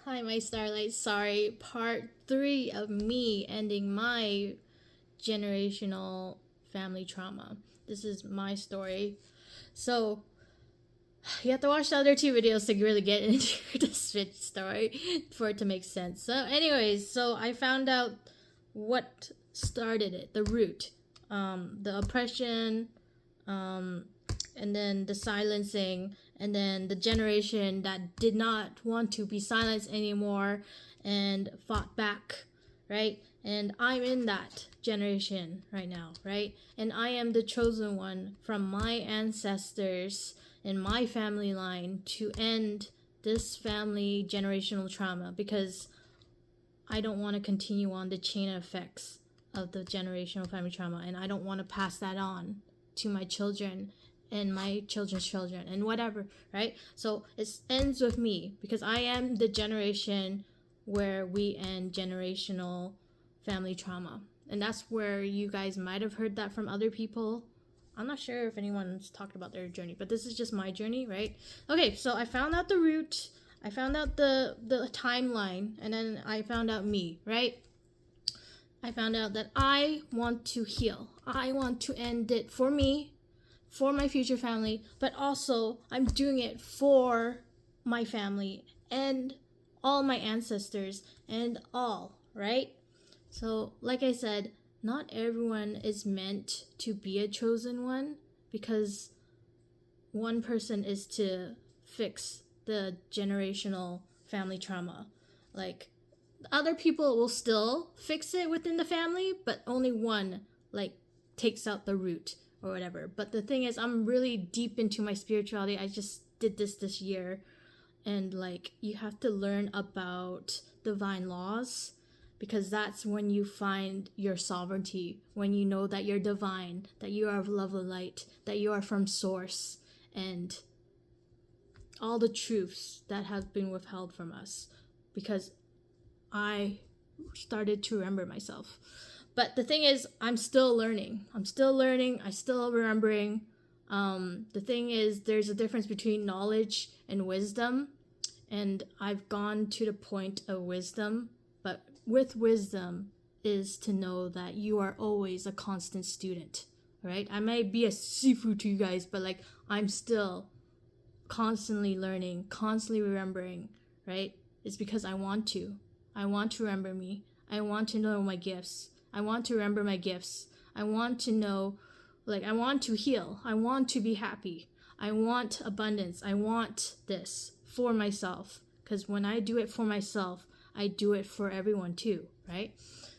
Hi, my starlight. Sorry, part three of me ending my generational family trauma. This is my story. So, you have to watch the other two videos to really get into this story for it to make sense. So, anyways, I found out what started it, the root, the oppression, um, and then the silencing, and then the generation that did not want to be silenced anymore and fought back, right? And I'm in that generation right now, right? And I am the chosen one from my ancestors in my family line to end this family generational trauma, because I don't want to continue on the chain of effects of the generational family trauma, and I don't want to pass that on to my children and my children's children and whatever, right? So it ends with me, because I am the generation where we end generational family trauma. And that's where you guys might have heard that from other people. I'm not sure if anyone's talked about their journey, but this is just my journey, right? Okay, so I found out the root, I found out the timeline, and then I found out me, right? I found out that I want to heal. I want to end it for me, for my future family, but also I'm doing it for my family and all my ancestors and all, right? So, like I said, not everyone is meant to be a chosen one, because one person is to fix the generational family trauma. Like, other people will still fix it within the family, but only one, like, takes out the root or whatever. But the thing is, I'm really deep into my spirituality. I just did this year, and like, you have to learn about divine laws, because that's when you find your sovereignty, when you know that you're divine, that you are of love and light, that you are from source, and all the truths that have been withheld from us, because I started to remember myself. But the thing is, I'm still learning. I'm still learning. I still remembering. The thing is, there's a difference between knowledge and wisdom. And I've gone to the point of wisdom. But with wisdom is to know that you are always a constant student, right? I may be a sifu to you guys, but like, I'm still constantly learning, constantly remembering, right? It's because I want to. I want to remember me. I want to know my gifts. I want to remember my gifts. I want to know, like, I want to heal. I want to be happy. I want abundance. I want this for myself. Because when I do it for myself, I do it for everyone too, right?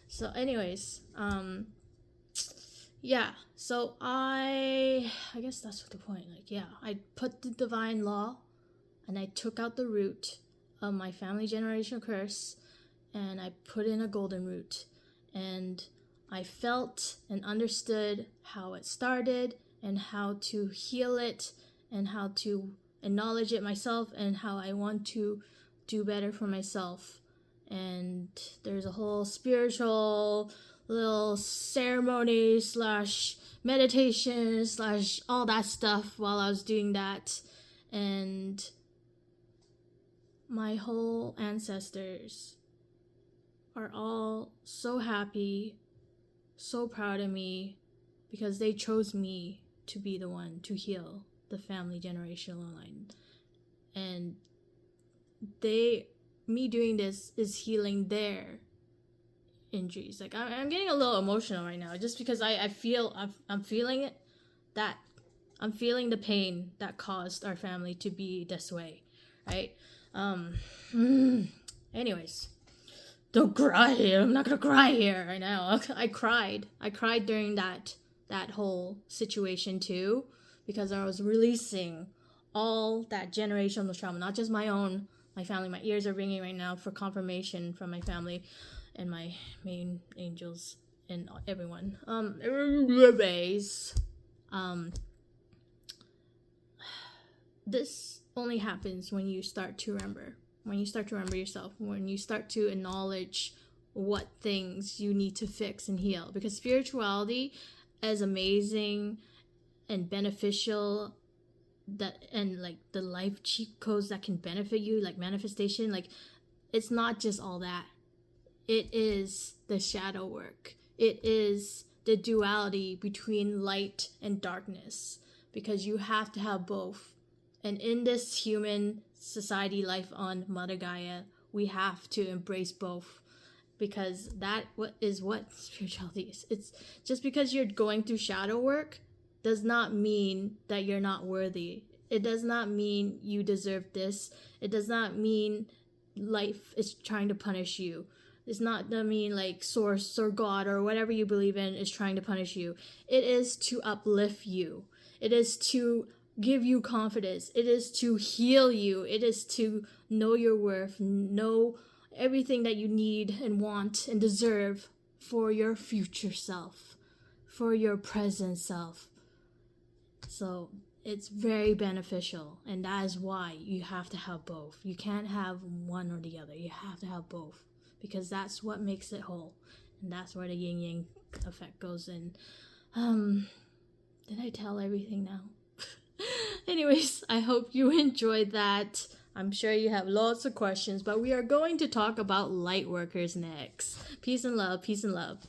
So, anyways, yeah. So I guess that's the point. Like, yeah, I put the divine law, and I took out the root of my family generational curse, and I put in a golden root, and I felt and understood how it started and how to heal it and how to acknowledge it myself and how I want to do better for myself. And there's a whole spiritual little ceremony slash meditation slash all that stuff while I was doing that. And my whole ancestors are all so happy, so proud of me, because they chose me to be the one to heal the family generational line. And me doing this is healing their injuries. Like, I'm getting a little emotional right now, just because I'm feeling it, that I'm feeling the pain that caused our family to be this way, right? Anyways, don't cry here. I'm not gonna cry here right now. I cried during that whole situation too, because I was releasing all that generational trauma, not just my own, my family. My ears are ringing right now for confirmation from my family and my main angels and everyone. This only happens when you start to remember. When you start to remember yourself, when you start to acknowledge what things you need to fix and heal. Because spirituality, as amazing and beneficial that, and like the life cheat codes that can benefit you, like manifestation, like it's not just all that. It is the shadow work. It is the duality between light and darkness, because you have to have both. And in this human society life on Mother Gaia, we have to embrace both, because that is what spirituality is. It's just because you're going through shadow work does not mean that you're not worthy. It does not mean you deserve this. It does not mean life is trying to punish you. It's not, I mean, like source or God or whatever you believe in is trying to punish you. It is to uplift you. It is to give you confidence. It is to heal you. It is to know your worth, know everything that you need and want and deserve for your future self, for your present self. So it's very beneficial, and that is why you have to have both. You can't have one or the other. You have to have both, because that's what makes it whole, and that's where the yin yang effect goes in. Did I tell everything now? Anyways, I hope you enjoyed that. I'm sure you have lots of questions, but we are going to talk about light workers next. Peace and love. Peace and love.